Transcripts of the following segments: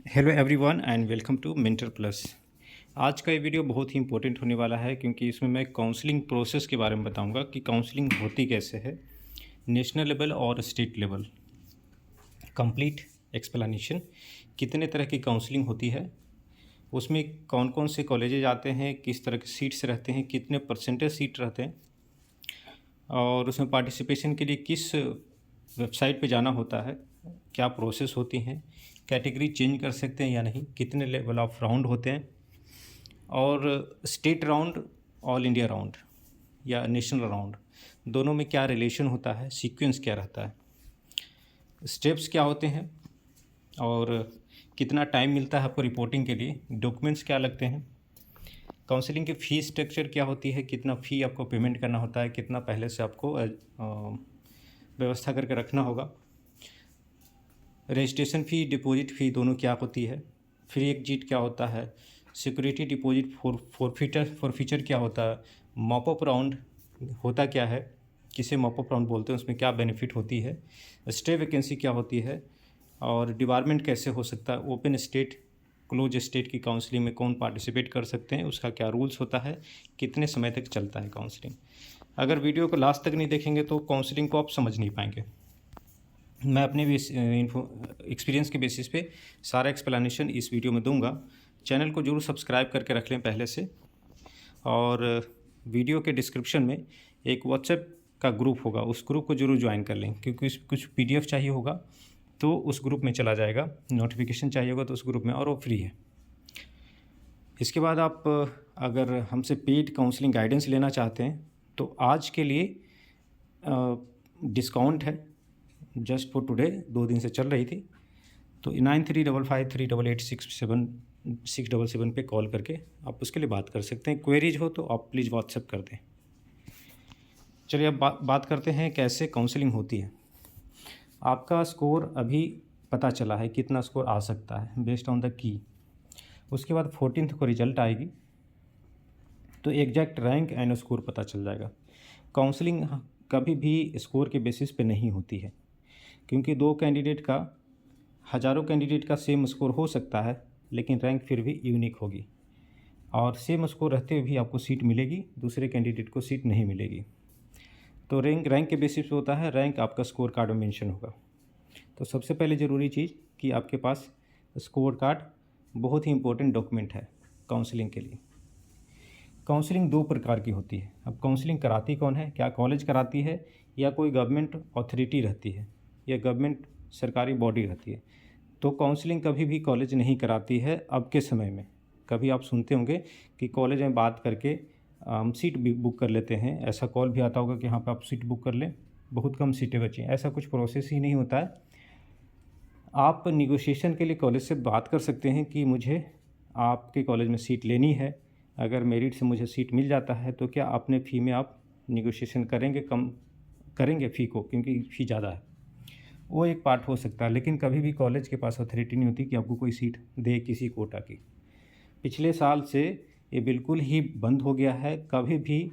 Hello everyone and welcome to Mentor Plus. आज का ये वीडियो बहुत ही इंपॉर्टेंट होने वाला है क्योंकि इसमें मैं काउंसलिंग प्रोसेस के बारे में बताऊंगा कि काउंसलिंग होती कैसे है, नेशनल लेवल और स्टेट लेवल। कंप्लीट एक्सप्लेनेशन, कितने तरह की काउंसलिंग होती है, उसमें कौन कौन से कॉलेजेज आते हैं, किस तरह के सीट्स रहते हैं, कितने परसेंटेज सीट रहते हैं और उसमें पार्टिसिपेशन के लिए किस वेबसाइट पे जाना होता है, क्या प्रोसेस होती हैं, कैटेगरी चेंज कर सकते हैं या नहीं, कितने लेवल ऑफ राउंड होते हैं और state round, all India round या नेशनल राउंड, दोनों में क्या रिलेशन होता है, सीक्वेंस क्या रहता है, स्टेप्स क्या होते हैं और कितना टाइम मिलता है आपको रिपोर्टिंग के लिए, डॉक्यूमेंट्स क्या लगते हैं, काउंसलिंग की फ़ी स्ट्रक्चर क्या होती है, कितना फ़ी आपको पेमेंट करना होता है, कितना पहले से आपको व्यवस्था करके रखना होगा, रजिस्ट्रेशन फ़ी, डिपॉजिट फ़ी दोनों क्या होती है, फ्री एग्जिट क्या होता है, सिक्योरिटी डिपॉजिट फॉरफीचर क्या होता है, मॉपअप राउंड होता क्या है, किसे मॉपअप राउंड बोलते हैं, उसमें क्या बेनिफिट होती है, स्टे वैकेंसी क्या होती है और डिपार्टमेंट कैसे हो सकता है, ओपन स्टेट क्लोज स्टेट की काउंसलिंग में कौन पार्टिसिपेट कर सकते हैं, उसका क्या रूल्स होता है, कितने समय तक चलता है काउंसलिंग। अगर वीडियो को लास्ट तक नहीं देखेंगे तो काउंसलिंग को आप समझ नहीं पाएंगे। मैं अपने भी एक्सपीरियंस के बेसिस पे सारा एक्सप्लेनेशन इस वीडियो में दूंगा। चैनल को जरूर सब्सक्राइब करके रख लें पहले से, और वीडियो के डिस्क्रिप्शन में एक व्हाट्सएप का ग्रुप होगा, उस ग्रुप को जरूर ज्वाइन कर लें क्योंकि कुछ पीडीएफ चाहिए होगा तो उस ग्रुप में चला जाएगा, नोटिफिकेशन चाहिए होगा तो उस ग्रुप में, और वो फ्री है। इसके बाद आप अगर हमसे पेड काउंसलिंग गाइडेंस लेना चाहते हैं तो आज के लिए डिस्काउंट है, जस्ट फॉर टुडे, 2 दिन से चल रही थी, तो 9355386677 पे कॉल करके आप उसके लिए बात कर सकते हैं। क्वेरीज हो तो आप प्लीज़ व्हाट्सएप कर दें। चलिए अब बात करते हैं कैसे काउंसलिंग होती है। आपका स्कोर अभी पता चला है, कितना स्कोर आ सकता है बेस्ड ऑन द की। उसके बाद 14th को रिजल्ट आएगी तो एग्जैक्ट रैंक एंड स्कोर पता चल जाएगा। काउंसलिंग कभी भी स्कोर के बेसिस पे नहीं होती है क्योंकि हज़ारों कैंडिडेट का सेम स्कोर हो सकता है लेकिन रैंक फिर भी यूनिक होगी, और सेम स्कोर रहते हुए भी आपको सीट मिलेगी, दूसरे कैंडिडेट को सीट नहीं मिलेगी। तो रैंक के बेसिस पे होता है, रैंक आपका स्कोर कार्ड में मेंशन होगा। तो सबसे पहले ज़रूरी चीज़ कि आपके पास स्कोर कार्ड बहुत ही इंपॉर्टेंट डॉक्यूमेंट है काउंसलिंग के लिए। काउंसलिंग 2 प्रकार की होती है। अब काउंसलिंग कराती कौन है, क्या कॉलेज कराती है या कोई गवर्नमेंट अथॉरिटी रहती है या गवर्नमेंट सरकारी बॉडी रहती है। तो काउंसलिंग कभी भी कॉलेज नहीं कराती है अब के समय में। कभी आप सुनते होंगे कि कॉलेज में बात करके हम सीट भी बुक कर लेते हैं, ऐसा कॉल भी आता होगा कि यहाँ पे आप सीट बुक कर लें, बहुत कम सीटें बची हैं। ऐसा कुछ प्रोसेस ही नहीं होता है। आप निगोशिएशन के लिए कॉलेज से बात कर सकते हैं कि मुझे आपके कॉलेज में सीट लेनी है, अगर मेरिट से मुझे सीट मिल जाता है तो क्या अपने फ़ी में आप निगोशिएशन करेंगे, कम करेंगे फ़ी को क्योंकि फ़ी ज़्यादा है, वो एक पार्ट हो सकता है। लेकिन कभी भी कॉलेज के पास अथॉरिटी नहीं होती कि आपको कोई सीट दे किसी कोटा की। पिछले साल से ये बिल्कुल ही बंद हो गया है, कभी भी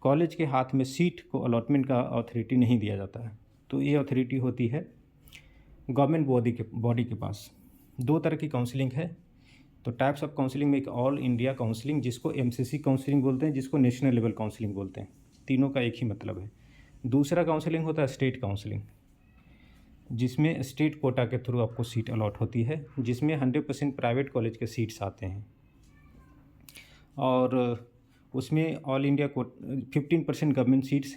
कॉलेज के हाथ में सीट को अलॉटमेंट का अथॉरिटी नहीं दिया जाता है। तो ये अथॉरिटी होती है गवर्नमेंट बॉडी के पास। 2 तरह की काउंसलिंग है। तो टाइप्स ऑफ काउंसलिंग में एक ऑल इंडिया काउंसलिंग, जिसको एमसीसी काउंसलिंग बोलते हैं, जिसको नेशनल लेवल काउंसलिंग बोलते हैं, तीनों का एक ही मतलब है। दूसरा काउंसलिंग होता है स्टेट काउंसलिंग, जिसमें स्टेट कोटा के थ्रू आपको सीट अलॉट होती है, जिसमें 100% प्राइवेट कॉलेज के सीट्स आते हैं, और उसमें all India 15% government seats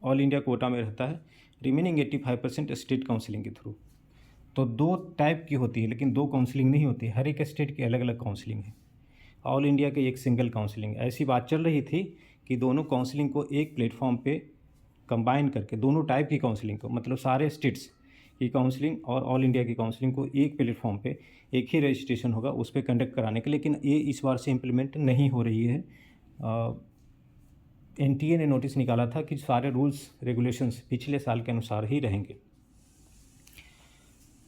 all India quota में रहता है, रिमेनिंग 85% स्टेट काउंसलिंग के थ्रू। तो 2 टाइप की होती है, लेकिन 2 काउंसलिंग नहीं होती, हर एक स्टेट की अलग अलग काउंसलिंग है। ऑल इंडिया के एक सिंगल काउंसलिंग। ऐसी बात चल रही थी कि दोनों काउंसलिंग को एक प्लेटफॉर्म पे कंबाइन करके, दोनों टाइप की काउंसलिंग को, मतलब सारे स्टेट्स की काउंसलिंग और ऑल इंडिया की काउंसलिंग को एक प्लेटफॉर्म पे, एक ही रजिस्ट्रेशन होगा उस पर कंडक्ट कराने के। लेकिन ये इस बार से इम्प्लीमेंट नहीं हो रही है। एनटीए ने नोटिस निकाला था कि सारे रूल्स रेगुलेशंस पिछले साल के अनुसार ही रहेंगे।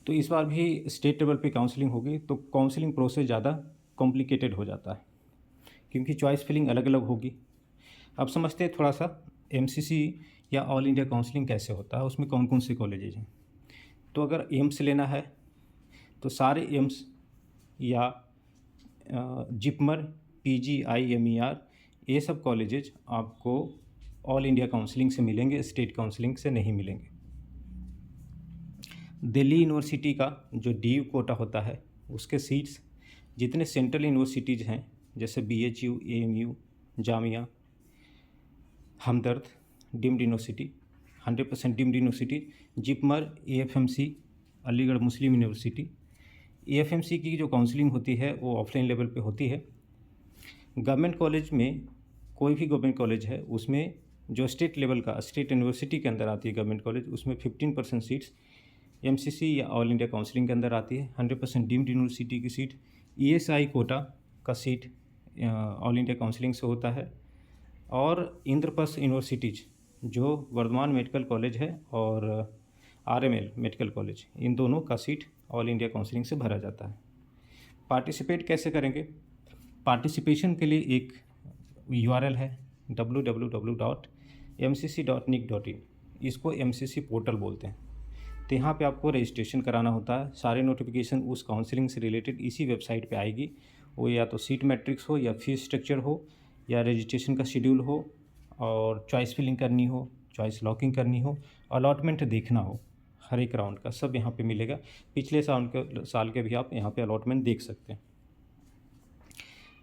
तो इस बार भी स्टेट लेवल पे काउंसलिंग होगी, तो काउंसलिंग प्रोसेस ज़्यादा कॉम्प्लिकेटेड हो जाता है क्योंकि चॉइस फिलिंग अलग अलग होगी। अब समझते हैं थोड़ा सा एमसीसी या ऑल इंडिया काउंसलिंग कैसे होता है, उसमें कौन कौन से कॉलेजेज हैं। तो अगर एम्स लेना है तो सारे एम्स या जिपमर, PGIMER, ये सब कॉलेजेज आपको ऑल इंडिया काउंसलिंग से मिलेंगे, स्टेट काउंसलिंग से नहीं मिलेंगे। दिल्ली यूनिवर्सिटी का जो DU कोटा होता है उसके सीट्स जितने सेंट्रल यूनिवर्सिटीज़ हैं जैसे BHU, AMU, Jamia, Hamdard, deemed university, 100% deemed university, JIPMER, AFMC, Aligarh Muslim university. AFMC की जो काउंसलिंग होती है वो ऑफलाइन लेवल पे होती है। गवर्नमेंट कॉलेज में कोई भी गवर्नमेंट कॉलेज है उसमें जो स्टेट लेवल का स्टेट यूनिवर्सिटी के अंदर आती है गवर्नमेंट कॉलेज, उसमें 15% सीट्स MCC या ऑल इंडिया काउंसलिंग के अंदर आती है। 100% डीम्ड यूनिवर्सिटी की सीट, ESI कोटा का सीट ऑल इंडिया काउंसलिंग से होता है। और इंद्रप्रस्थ यूनिवर्सिटीज जो वर्धमान मेडिकल कॉलेज है और RML मेडिकल कॉलेज, इन दोनों का सीट ऑल इंडिया काउंसलिंग से भरा जाता है। पार्टिसिपेट कैसे करेंगे? पार्टिसिपेशन के लिए एक URL है www.mcc.nic.in, इसको MCC पोर्टल बोलते हैं। तो यहाँ पे आपको रजिस्ट्रेशन कराना होता है। सारे नोटिफिकेशन उस काउंसलिंग से रिलेटेड इसी वेबसाइट पे आएगी। वो या तो सीट मैट्रिक्स हो या फीस स्ट्रक्चर हो या रजिस्ट्रेशन का शेड्यूल हो और चॉइस फिलिंग करनी हो, चॉइस लॉकिंग करनी हो, अलॉटमेंट देखना हो, हर एक राउंड का सब यहाँ पे मिलेगा। पिछले साल के भी आप यहाँ पे अलॉटमेंट देख सकते हैं।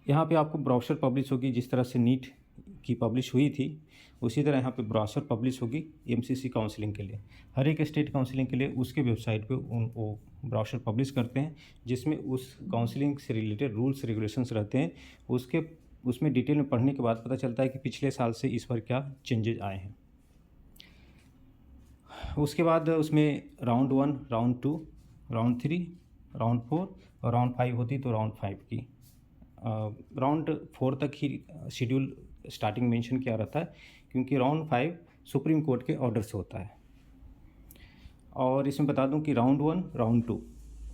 यहाँ पे आपको ब्रोशर पब्लिश होगी, जिस तरह से नीट की पब्लिश हुई थी उसी तरह यहाँ पे ब्रोशर पब्लिश होगी MCC काउंसलिंग के लिए। हर एक स्टेट काउंसलिंग के लिए उसके वेबसाइट पे वो ब्रोशर पब्लिश करते हैं जिसमें उस काउंसलिंग से रिलेटेड रूल्स रेगुलेशंस रहते हैं। उसमें डिटेल में पढ़ने के बाद पता चलता है कि पिछले साल से इस पर क्या चेंजेज आए हैं। उसके बाद उसमें राउंड 1, राउंड 2, राउंड 3, राउंड 4 और राउंड 5 होती तो राउंड 5 की राउंड 4 तक ही शेड्यूल स्टार्टिंग मेंशन किया रहता है क्योंकि राउंड 5 सुप्रीम कोर्ट के ऑर्डर से होता है। और इसमें बता दूं कि राउंड 1, राउंड 2,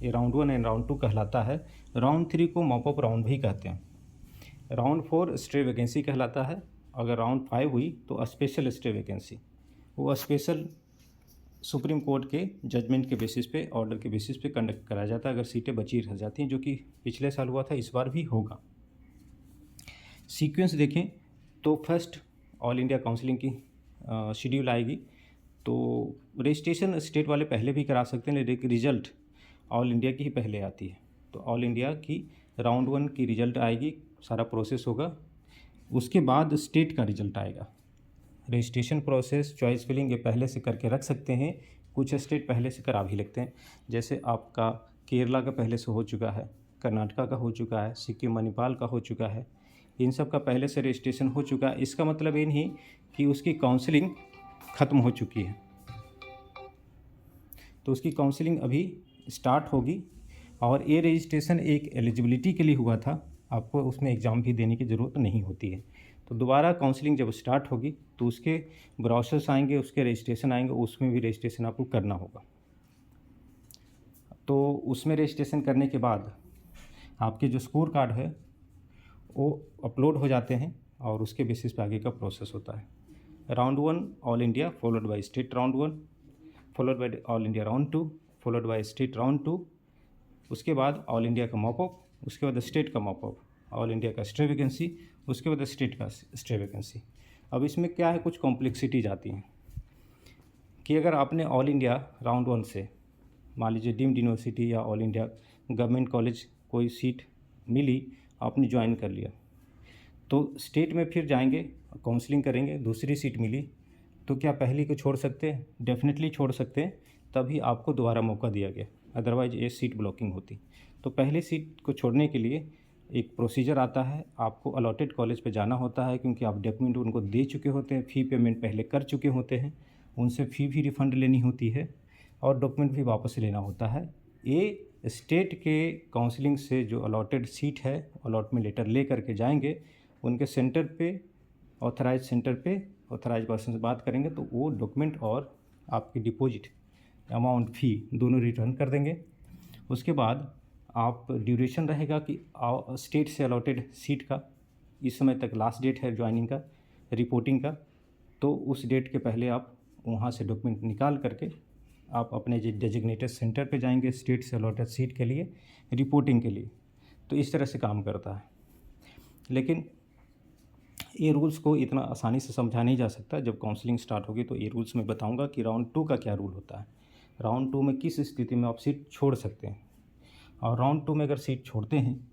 ये राउंड 1 एंड राउंड 2 कहलाता है। राउंड 3 को मॉप अप राउंड भी कहते हैं। राउंड 4 स्टे वैकेंसी कहलाता है। अगर राउंड 5 हुई तो स्पेशल स्टे वैकेंसी, वो स्पेशल सुप्रीम कोर्ट के जजमेंट के बेसिस पे, ऑर्डर के बेसिस पे कंडक्ट कराया जाता है अगर सीटें बची रह जाती हैं, जो कि पिछले साल हुआ था, इस बार भी होगा। सीक्वेंस देखें तो फर्स्ट ऑल इंडिया काउंसलिंग की शेड्यूल आएगी तो रजिस्ट्रेशन स्टेट वाले पहले भी करा सकते हैं, लेकिन रिज़ल्ट ऑल इंडिया की ही पहले आती है। तो ऑल इंडिया की राउंड 1 की रिज़ल्ट आएगी, सारा प्रोसेस होगा, उसके बाद स्टेट का रिज़ल्ट आएगा। रजिस्ट्रेशन प्रोसेस, चॉइस फिलिंग ये पहले से करके रख सकते हैं। कुछ स्टेट पहले से करा भी लगते हैं, जैसे आपका केरला का पहले से हो चुका है, कर्नाटका का हो चुका है, सिक्किम मणिपाल का हो चुका है, इन सब का पहले से रजिस्ट्रेशन हो चुका है। इसका मतलब ये नहीं कि उसकी काउंसलिंग ख़त्म हो चुकी है, तो उसकी काउंसलिंग अभी स्टार्ट होगी। और ये रजिस्ट्रेशन एक एलिजिबिलिटी के लिए हुआ था, आपको उसमें एग्ज़ाम भी देने की ज़रूरत नहीं होती है। तो दोबारा काउंसलिंग जब स्टार्ट होगी तो उसके ब्राउचर्स आएंगे, उसके रजिस्ट्रेशन आएंगे, उसमें भी रजिस्ट्रेशन आपको करना होगा। तो उसमें रजिस्ट्रेशन करने के बाद आपके जो स्कोर कार्ड है वो अपलोड हो जाते हैं और उसके बेसिस पे आगे का प्रोसेस होता है। Round 1 all India followed by state round 1, followed by all India round 2, followed by state round 2, उसके बाद ऑल इंडिया का मॉपअप, उसके बाद स्टेट का मॉपअप, ऑल इंडिया का स्टे वैकेंसी, उसके बाद स्टेट का स्टे वैकेंसी। अब इसमें क्या है, कुछ कॉम्प्लेक्सिटीज आती हैं कि अगर आपने ऑल इंडिया राउंड 1 से मान लीजिए डीम्ड यूनिवर्सिटी या ऑल इंडिया गवर्नमेंट कॉलेज कोई सीट मिली, आपने ज्वाइन कर लिया, तो स्टेट में फिर जाएंगे, काउंसलिंग करेंगे, दूसरी सीट मिली तो क्या पहली को छोड़ सकते हैं? डेफिनेटली छोड़ सकते हैं, तभी आपको दोबारा मौका दिया गया, अदरवाइज ये सीट ब्लॉकिंग होती। तो पहली सीट को छोड़ने के लिए एक प्रोसीजर आता है, आपको अलॉटेड कॉलेज पे जाना होता है क्योंकि आप डॉक्यूमेंट उनको दे चुके होते हैं, फ़ी पेमेंट पहले कर चुके होते हैं, उनसे फ़ी भी रिफ़ंड लेनी होती है और डॉक्यूमेंट भी वापस लेना होता है। ये स्टेट के काउंसलिंग से जो अलॉटेड सीट है, अलॉटमेंट लेटर ले करके जाएंगे, उनके सेंटर पे, ऑथराइज सेंटर पे ऑथराइज पर्सन से बात करेंगे तो वो डॉक्यूमेंट और आपकी डिपॉजिट अमाउंट, फ़ी दोनों रिटर्न कर देंगे। उसके बाद आप ड्यूरेशन रहेगा कि स्टेट से अलॉटेड सीट का इस समय तक लास्ट डेट है ज्वाइनिंग का, रिपोर्टिंग का, तो उस डेट के पहले आप वहाँ से डॉक्यूमेंट निकाल करके आप अपने डेजिग्नेटेड सेंटर पे जाएंगे स्टेट से अलॉटेड सीट के लिए रिपोर्टिंग के लिए। तो इस तरह से काम करता है। लेकिन ये रूल्स को इतना आसानी से समझा नहीं जा सकता। जब काउंसलिंग स्टार्ट होगी तो ये रूल्स मैं बताऊंगा कि राउंड 2 का क्या रूल होता है, राउंड 2 में किस स्थिति में आप सीट छोड़ सकते हैं, और राउंड 2 में अगर सीट छोड़ते हैं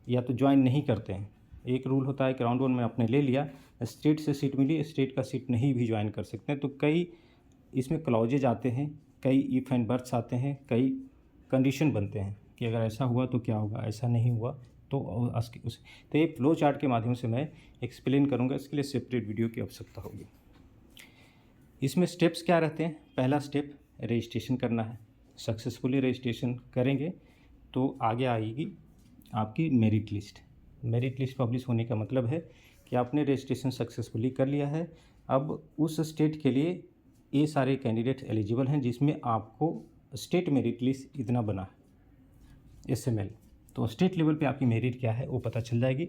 या तो ज्वाइन नहीं करते हैं। एक रूल होता है कि राउंड 1 में आपने ले लिया, स्टेट से सीट मिली, स्टेट का सीट नहीं भी ज्वाइन कर सकते हैं। तो कई इसमें क्लॉजेज आते हैं, कई इफ़ एंड बट्स आते हैं, कई कंडीशन बनते हैं कि अगर ऐसा हुआ तो क्या होगा, ऐसा नहीं हुआ तो उस तो ये फ्लो चार्ट के माध्यम से मैं एक्सप्लेन करूँगा। इसके लिए सेपरेट वीडियो की आवश्यकता होगी। इसमें स्टेप्स क्या रहते हैं? पहला स्टेप रजिस्ट्रेशन करना है। सक्सेसफुली रजिस्ट्रेशन करेंगे तो आगे आएगी आपकी merit list. Merit list publish होने का मतलब है कि आपने रजिस्ट्रेशन सक्सेसफुली कर लिया है। अब उस स्टेट के लिए ये सारे कैंडिडेट एलिजिबल हैं जिसमें आपको स्टेट मेरिट लिस्ट इतना बना है SML। तो स्टेट लेवल पे आपकी मेरिट क्या है वो पता चल जाएगी,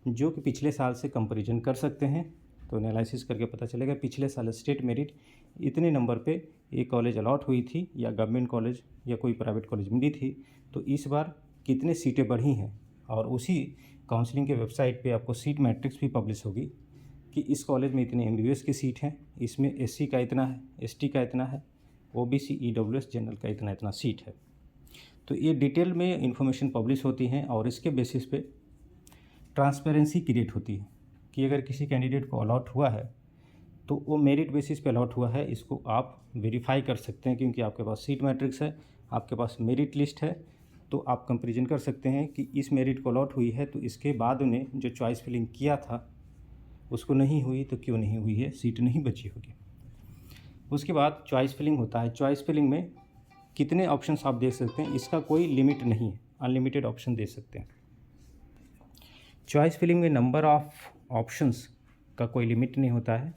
जो कि पिछले साल से कंपैरिजन कर सकते हैं। तो एनालिसिस करके पता चलेगा पिछले साल स्टेट मेरिट इतने नंबर पे ये कॉलेज अलॉट हुई थी, या गवर्नमेंट कॉलेज या कोई प्राइवेट कॉलेज मिली थी, तो इस बार कितने सीटें बढ़ी हैं। और उसी काउंसलिंग के वेबसाइट पे आपको सीट मैट्रिक्स भी पब्लिश होगी कि इस कॉलेज में इतने MBBS की सीट हैं, इसमें SC का इतना है, ST का इतना है, OBC EWS जनरल का इतना इतना सीट है। तो ये डिटेल में इंफॉर्मेशन पब्लिश होती हैं और इसके बेसिस पे ट्रांसपेरेंसी क्रिएट होती है कि अगर किसी कैंडिडेट को अलॉट हुआ है तो वो मेरिट बेसिस पे अलॉट हुआ है, इसको आप वेरीफाई कर सकते हैं क्योंकि आपके पास सीट मैट्रिक्स है, आपके पास मेरिट लिस्ट है। तो आप कंपेरिजन कर सकते हैं कि इस मेरिट को अलॉट हुई है तो इसके बाद उन्हें जो चॉइस फिलिंग किया था उसको नहीं हुई, तो क्यों नहीं हुई है, सीट नहीं बची होगी। उसके बाद चॉइस फिलिंग होता है। चॉइस फिलिंग में कितने ऑप्शंस आप दे सकते हैं, इसका कोई लिमिट नहीं है, अनलिमिटेड ऑप्शन दे सकते हैं। चॉइस फिलिंग में नंबर ऑफ ऑप्शंस का कोई लिमिट नहीं होता है।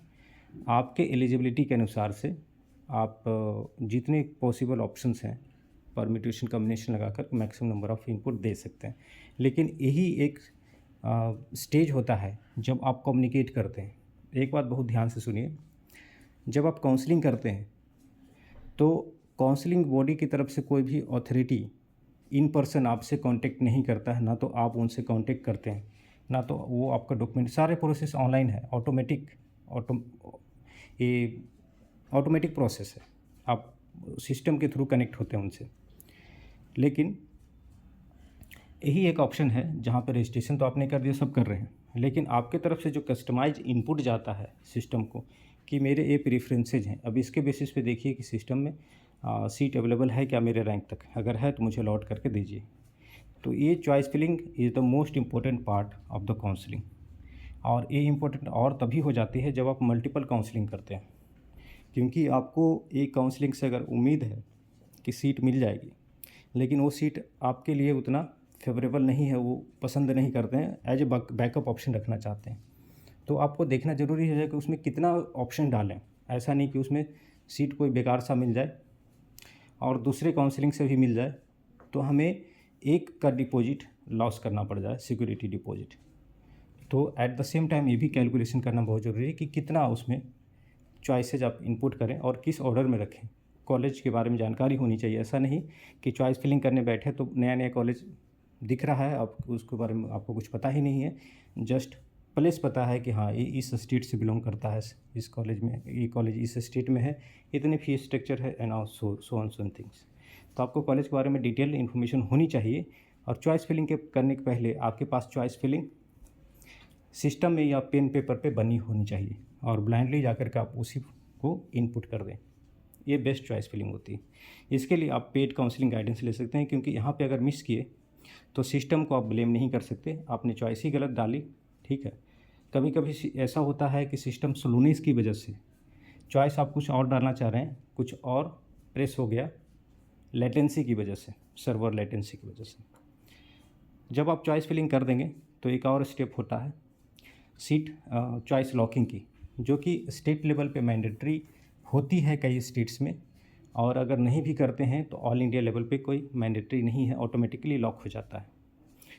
आपके एलिजिबिलिटी के अनुसार से आप जितने पॉसिबल ऑप्शंस हैं परम्यूटेशन कॉम्बिनेशन लगाकर मैक्सिमम नंबर ऑफ़ इनपुट दे सकते हैं। लेकिन यही एक स्टेज होता है जब आप कम्युनिकेट करते हैं। एक बात बहुत ध्यान से सुनिए, जब आप काउंसलिंग करते हैं तो काउंसलिंग बॉडी की तरफ से कोई भी अथॉरिटी इन पर्सन आपसे कांटेक्ट नहीं करता है, ना तो आप उनसे कांटेक्ट करते हैं, ना तो वो आपका डॉक्यूमेंट, सारे प्रोसेस ऑनलाइन है, ऑटोमेटिक प्रोसेस है, आप सिस्टम के थ्रू कनेक्ट होते हैं उनसे। लेकिन यही एक ऑप्शन है जहाँ पर रजिस्ट्रेशन तो आपने कर दिया, सब कर रहे हैं, लेकिन आपके तरफ से जो कस्टमाइज इनपुट जाता है सिस्टम को कि मेरे ये प्रेफरेंसेज हैं, अब इसके बेसिस पे देखिए कि सिस्टम में सीट अवेलेबल है क्या मेरे रैंक तक, अगर है तो मुझे अलॉट करके दीजिए। तो ये choice filling is the most important part of the counselling. और ये इम्पोर्टेंट और तभी हो जाती है जब आप मल्टीपल काउंसलिंग करते हैं, क्योंकि आपको एक काउंसलिंग से अगर उम्मीद है कि सीट मिल जाएगी, लेकिन वो सीट आपके लिए उतना फेवरेबल नहीं है, वो पसंद नहीं करते हैं, एज ए बैकअप ऑप्शन रखना चाहते हैं, तो आपको देखना ज़रूरी है कि उसमें कितना ऑप्शन डालें। ऐसा नहीं कि उसमें सीट कोई बेकार सा मिल जाए और दूसरे काउंसलिंग से भी मिल जाए तो हमें एक का डिपॉजिट लॉस करना पड़ जाए, सिक्योरिटी डिपॉजिट। तो एट द सेम टाइम ये भी कैलकुलेशन करना बहुत ज़रूरी है कि कितना उसमें चॉइसेज आप इनपुट करें और किस ऑर्डर में रखें। कॉलेज के बारे में जानकारी होनी चाहिए, ऐसा नहीं कि चॉइस फिलिंग करने बैठे तो नया नया कॉलेज दिख रहा है, आप उसके बारे में आपको कुछ पता ही नहीं है, जस्ट प्लेस पता है कि हाँ ये इस स्टेट से बिलोंग करता है, इस कॉलेज में, ये कॉलेज इस स्टेट में है, इतने फीस स्ट्रक्चर है एंड सो ऑन थिंग्स। तो आपको कॉलेज के बारे में डिटेल इन्फॉर्मेशन होनी चाहिए। और चॉइस फिलिंग के करने के पहले आपके पास चॉइस फिलिंग सिस्टम में या पेन पेपर पे बनी होनी चाहिए और ब्लाइंडली जाकर के आप उसी को इनपुट कर दें, ये बेस्ट चॉइस फिलिंग होती है। इसके लिए आप पेड काउंसलिंग गाइडेंस ले सकते हैं, क्योंकि यहाँ पे अगर मिस किए तो सिस्टम को आप ब्लेम नहीं कर सकते, आपने चॉइस ही गलत डाली, ठीक है। कभी कभी ऐसा होता है कि सिस्टम स्लोनेस की वजह से चॉइस आप कुछ और डालना चाह रहे हैं, कुछ और प्रेस हो गया, लेटेंसी की वजह से, सर्वर लेटेंसी की वजह से। जब आप चॉइस फिलिंग कर देंगे तो एक और स्टेप होता है सीट चॉइस लॉकिंग की, जो कि स्टेट लेवल पे मैंडेटरी होती है कई स्टेट्स में, और अगर नहीं भी करते हैं तो ऑल इंडिया लेवल पे कोई मैंडेटरी नहीं है, ऑटोमेटिकली लॉक हो जाता है।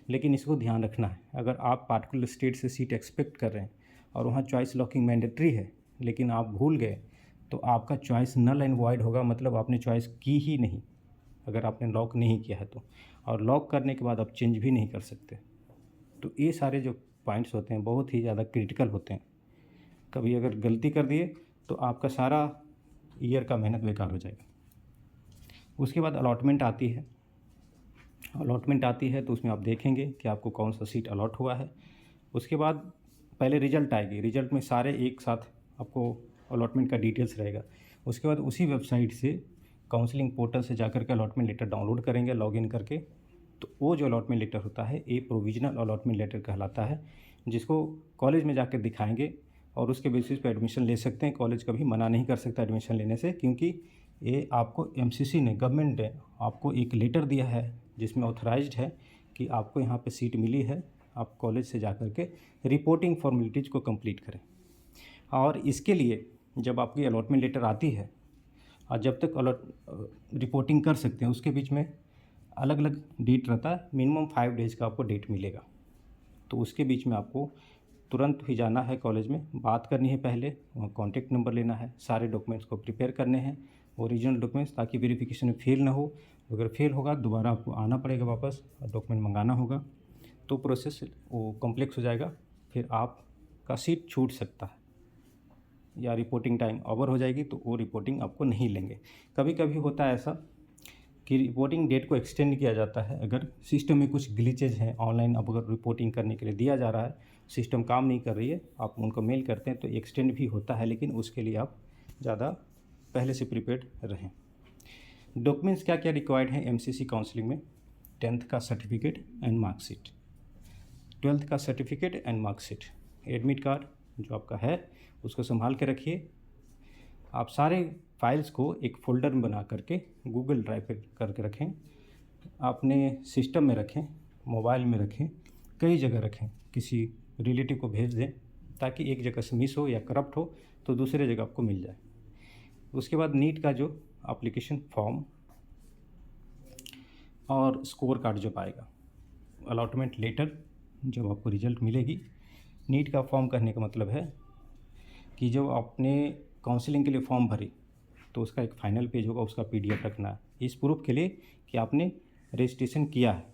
लेकिन इसको ध्यान रखना है, अगर आप पार्टिकुलर स्टेट से सीट एक्सपेक्ट कर रहे हैं और वहाँ चॉइस लॉकिंग मैंडेटरी है लेकिन आप भूल गए तो आपका चॉइस नल एंड वॉइड होगा, मतलब आपने चॉइस की ही नहीं। अगर आपने लॉक नहीं किया है तो, और लॉक करने के बाद आप चेंज भी नहीं कर सकते। तो ये सारे जो पॉइंट्स होते हैं बहुत ही ज़्यादा क्रिटिकल होते हैं। कभी अगर गलती कर दिए तो आपका सारा ईयर का मेहनत बेकार हो जाएगा। उसके बाद अलॉटमेंट आती है। अलॉटमेंट आती है तो उसमें आप देखेंगे कि आपको कौन सा सीट अलॉट हुआ है। उसके बाद पहले रिजल्ट आएगी, रिजल्ट में सारे एक साथ आपको अलॉटमेंट का डिटेल्स रहेगा। उसके बाद उसी वेबसाइट से काउंसलिंग पोर्टल से जाकर के अलॉटमेंट लेटर डाउनलोड करेंगे लॉगिन करके। तो वो जो अलॉटमेंट लेटर होता है ये प्रोविजनल अलॉटमेंट लेटर कहलाता है, जिसको कॉलेज में जाकर दिखाएंगे और उसके बेसिस पे एडमिशन ले सकते हैं। कॉलेज कभी मना नहीं कर सकता एडमिशन लेने से, क्योंकि ये आपको एमसीसी ने, गवर्नमेंट ने आपको एक लेटर दिया है जिसमें ऑथराइज्ड है कि आपको यहाँ पे सीट मिली है। आप कॉलेज से जाकर के रिपोर्टिंग फॉर्मेलिटीज़ को कंप्लीट करें। और इसके लिए जब आपकी अलॉटमेंट लेटर आती है और जब तक रिपोर्टिंग कर सकते हैं उसके बीच में अलग अलग डेट रहता है। मिनिमम 5 डेज़ का आपको डेट मिलेगा। तो उसके बीच में आपको तुरंत ही जाना है कॉलेज में, बात करनी है पहले, वहाँ कॉन्टैक्ट नंबर लेना है, सारे डॉक्यूमेंट्स को प्रिपेयर करने हैं, ओरिजिनल डॉक्यूमेंट्स, ताकि वेरिफिकेशन में फेल ना हो। अगर फेल होगा दोबारा आपको आना पड़ेगा वापस और डॉक्यूमेंट मंगाना होगा। तो प्रोसेस वो कॉम्प्लेक्स हो जाएगा, फिर आपका सीट छूट सकता है या रिपोर्टिंग टाइम ओवर हो जाएगी तो वो रिपोर्टिंग आपको नहीं लेंगे। कभी कभी होता है ऐसा कि रिपोर्टिंग डेट को एक्सटेंड किया जाता है। अगर सिस्टम में कुछ ग्लिचेज हैं, ऑनलाइन अब अगर रिपोर्टिंग करने के लिए दिया जा रहा है, सिस्टम काम नहीं कर रही है, आप उनको मेल करते हैं तो एक्सटेंड भी होता है, लेकिन उसके लिए आप ज़्यादा पहले से प्रिपेयर्ड रहें। डॉक्यूमेंट्स क्या क्या रिक्वायर्ड हैं एमसीसी काउंसलिंग में? 10th का सर्टिफिकेट एंड मार्कशीट, 12th का certificate and marksheet, admit card जो आपका है उसको संभाल के रखिए। आप सारे फाइल्स को एक फ़ोल्डर में बना करके गूगल ड्राइव पे करके रखें, अपने सिस्टम में रखें, मोबाइल में रखें, कई जगह रखें, किसी रिलेटिव को भेज दें ताकि एक जगह से मिस हो या करप्ट हो तो दूसरे जगह आपको मिल जाए। उसके बाद नीट का जो एप्लीकेशन फॉर्म और स्कोर कार्ड जब आएगा, अलॉटमेंट लेटर जब आपको रिजल्ट मिलेगी। नीट का फॉर्म कहने का मतलब है कि जब आपने काउंसलिंग के लिए फॉर्म भरी तो उसका एक फाइनल पेज होगा, उसका पीडीएफ रखना है, इस प्रूफ के लिए कि आपने रजिस्ट्रेशन किया है।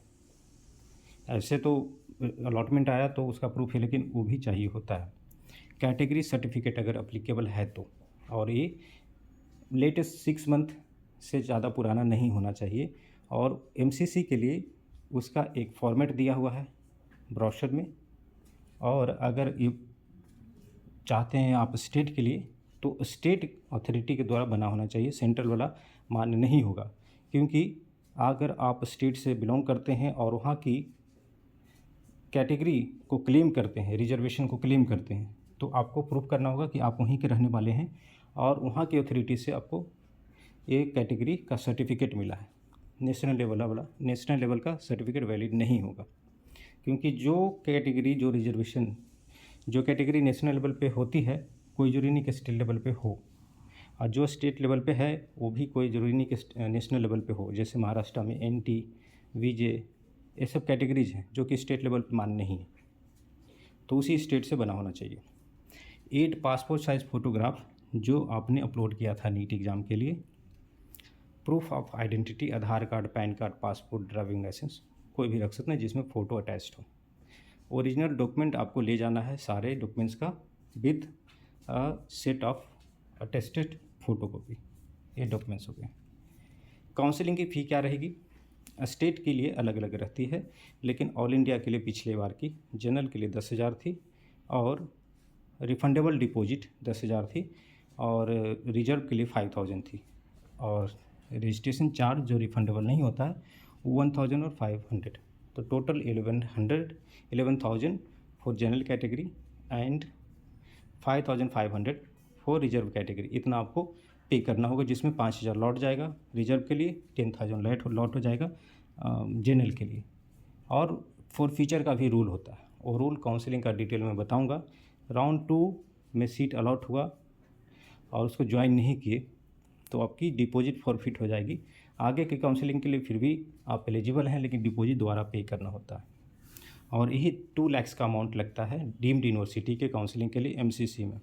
ऐसे तो अलॉटमेंट आया तो उसका प्रूफ है, लेकिन वो भी चाहिए होता है। कैटेगरी सर्टिफिकेट अगर अप्लीकेबल है तो, और ये लेटेस्ट 6 मंथ से ज़्यादा पुराना नहीं होना चाहिए। और एमसीसी के लिए उसका एक फॉर्मेट दिया हुआ है ब्रोशर में। और अगर ये चाहते हैं आप स्टेट के लिए तो स्टेट अथॉरिटी के द्वारा बना होना चाहिए, सेंट्रल वाला मान्य नहीं होगा। क्योंकि अगर आप स्टेट से बिलोंग करते हैं और वहाँ की कैटेगरी को क्लेम करते हैं, रिजर्वेशन को क्लेम करते हैं, तो आपको प्रूफ करना होगा कि आप वहीं के रहने वाले हैं और वहाँ की अथॉरिटी से आपको एक कैटेगरी का सर्टिफिकेट मिला है। नेशनल लेवल का सर्टिफिकेट वैलिड नहीं होगा, क्योंकि जो कैटेगरी नेशनल लेवल पे होती है कोई ज़रूरी नहीं कि स्टेट लेवल पे हो, और जो स्टेट लेवल पे है वो भी कोई ज़रूरी नहीं कि नेशनल लेवल पे हो। जैसे महाराष्ट्र में एनटी, वीजे, ये सब कैटेगरीज हैं जो कि स्टेट लेवल पे मान्य नहीं है, तो उसी स्टेट से बना होना चाहिए। 8 पासपोर्ट साइज़ फ़ोटोग्राफ जो आपने अपलोड किया था नीट एग्ज़ाम के लिए। Proof of identity, Aadhaar card, pan card, passport, driving licence, कोई भी रख सकते हैं जिसमें फ़ोटो अटैच्ड हो। ओरिजिनल डॉक्यूमेंट आपको ले जाना है सारे डॉक्यूमेंट्स का with set of attested photocopy. ये डॉक्यूमेंट्स हो गए। काउंसलिंग की फ़ी क्या रहेगी? स्टेट के लिए अलग अलग रहती है, लेकिन ऑल इंडिया के लिए पिछले बार की जनरल के लिए 10,000 थी और रिफंडेबल डिपॉजिट 10,000 थी और रिजर्व के लिए 5,000 थी। और रजिस्ट्रेशन चार्ज जो रिफंडेबल नहीं होता है वो 1,000 और 500, तो total 11,000 for general category and 5,500 for reserve category. इतना आपको पे करना होगा, जिसमें 5,000 लौट जाएगा रिजर्व के लिए, 10,000 लौट हो जाएगा जनरल के लिए। और फॉर फीचर का भी रूल होता है, और रूल काउंसलिंग का डिटेल में बताऊंगा। राउंड 2 में सीट अलॉट हुआ और उसको ज्वाइन नहीं किए तो आपकी डिपॉजिट फॉरफिट हो जाएगी। आगे के काउंसलिंग के लिए फिर भी आप एलिजिबल हैं, लेकिन डिपॉजिट दोबारा पे करना होता है। और यही 2 लाख का अमाउंट लगता है डीम्ड यूनिवर्सिटी के काउंसलिंग के लिए एमसीसी में।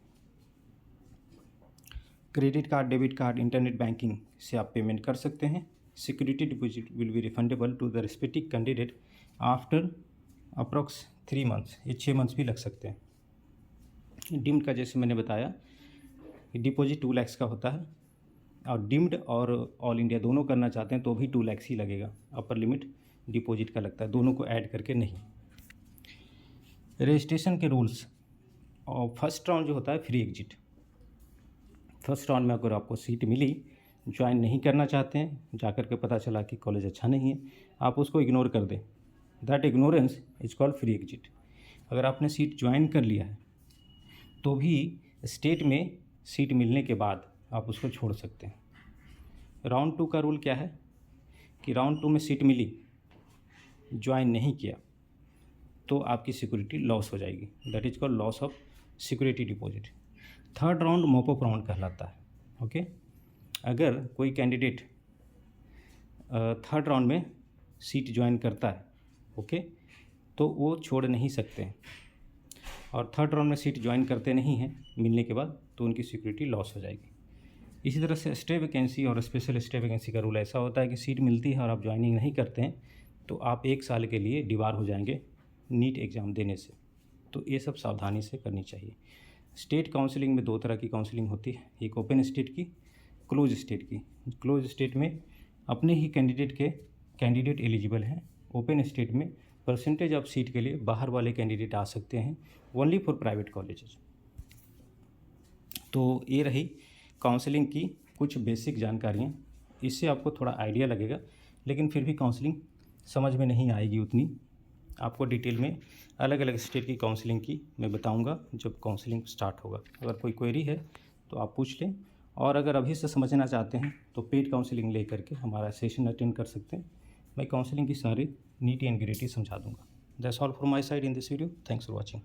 Credit card, debit card, internet banking से आप पेमेंट कर सकते हैं। Security deposit will be refundable to the respective candidate after approx 3 months, ये 6 मंथ्स भी लग सकते हैं। डीम्ड का जैसे मैंने बताया डिपॉजिट 2 लाख का होता है, और डीम्ड और ऑल इंडिया दोनों करना चाहते हैं तो भी 2 लाख ही लगेगा, अपर लिमिट डिपॉजिट का लगता है, दोनों को ऐड करके नहीं। रजिस्ट्रेशन के रूल्स, और फर्स्ट राउंड जो होता है फ्री एग्जिट। फर्स्ट राउंड में अगर आपको सीट मिली, ज्वाइन नहीं करना चाहते हैं, जाकर के पता चला कि कॉलेज अच्छा नहीं है, आप उसको इग्नोर कर दें, that ignorance is called free exit. अगर आपने सीट ज्वाइन कर लिया है तो भी स्टेट में सीट मिलने के बाद आप उसको छोड़ सकते हैं। राउंड 2 का रूल क्या है कि राउंड 2 में सीट मिली, ज्वाइन नहीं किया, तो आपकी सिक्योरिटी लॉस हो जाएगी, that is called loss of security deposit. Third round mop up round कहलाता है। ओके, अगर कोई कैंडिडेट थर्ड राउंड में सीट ज्वाइन करता है, ओके, तो वो छोड़ नहीं सकते हैं, और थर्ड राउंड में सीट ज्वाइन करते नहीं हैं मिलने के बाद, तो उनकी सिक्योरिटी लॉस हो जाएगी। इसी तरह से स्टे वैकेंसी और स्पेशल स्टे वैकेंसी का रूल ऐसा होता है कि सीट मिलती है और आप ज्वाइनिंग नहीं करते हैं तो आप 1 साल के लिए डिबार हो जाएंगे नीट एग्ज़ाम देने से। तो ये सब सावधानी से करनी चाहिए। स्टेट काउंसलिंग में 2 तरह की काउंसलिंग होती है, एक ओपन स्टेट की, क्लोज स्टेट की। क्लोज स्टेट में अपने ही कैंडिडेट एलिजिबल हैं, ओपन स्टेट में परसेंटेज ऑफ सीट के लिए बाहर वाले कैंडिडेट आ सकते हैं, ओनली फॉर प्राइवेट कॉलेजेस। तो ये रही काउंसलिंग की कुछ बेसिक जानकारियाँ, इससे आपको थोड़ा आइडिया लगेगा, लेकिन फिर भी काउंसलिंग समझ में नहीं आएगी उतनी। आपको डिटेल में अलग अलग स्टेट की काउंसलिंग की मैं बताऊंगा जब काउंसलिंग स्टार्ट होगा। अगर कोई क्वेरी है तो आप पूछ लें, और अगर अभी से समझना चाहते हैं तो पेड काउंसलिंग ले करके हमारा सेशन अटेंड कर सकते हैं। मैं काउंसलिंग की सारी नीटी एंड ग्रिटी समझा दूंगा। That's all from my side in this video. Thanks for watching.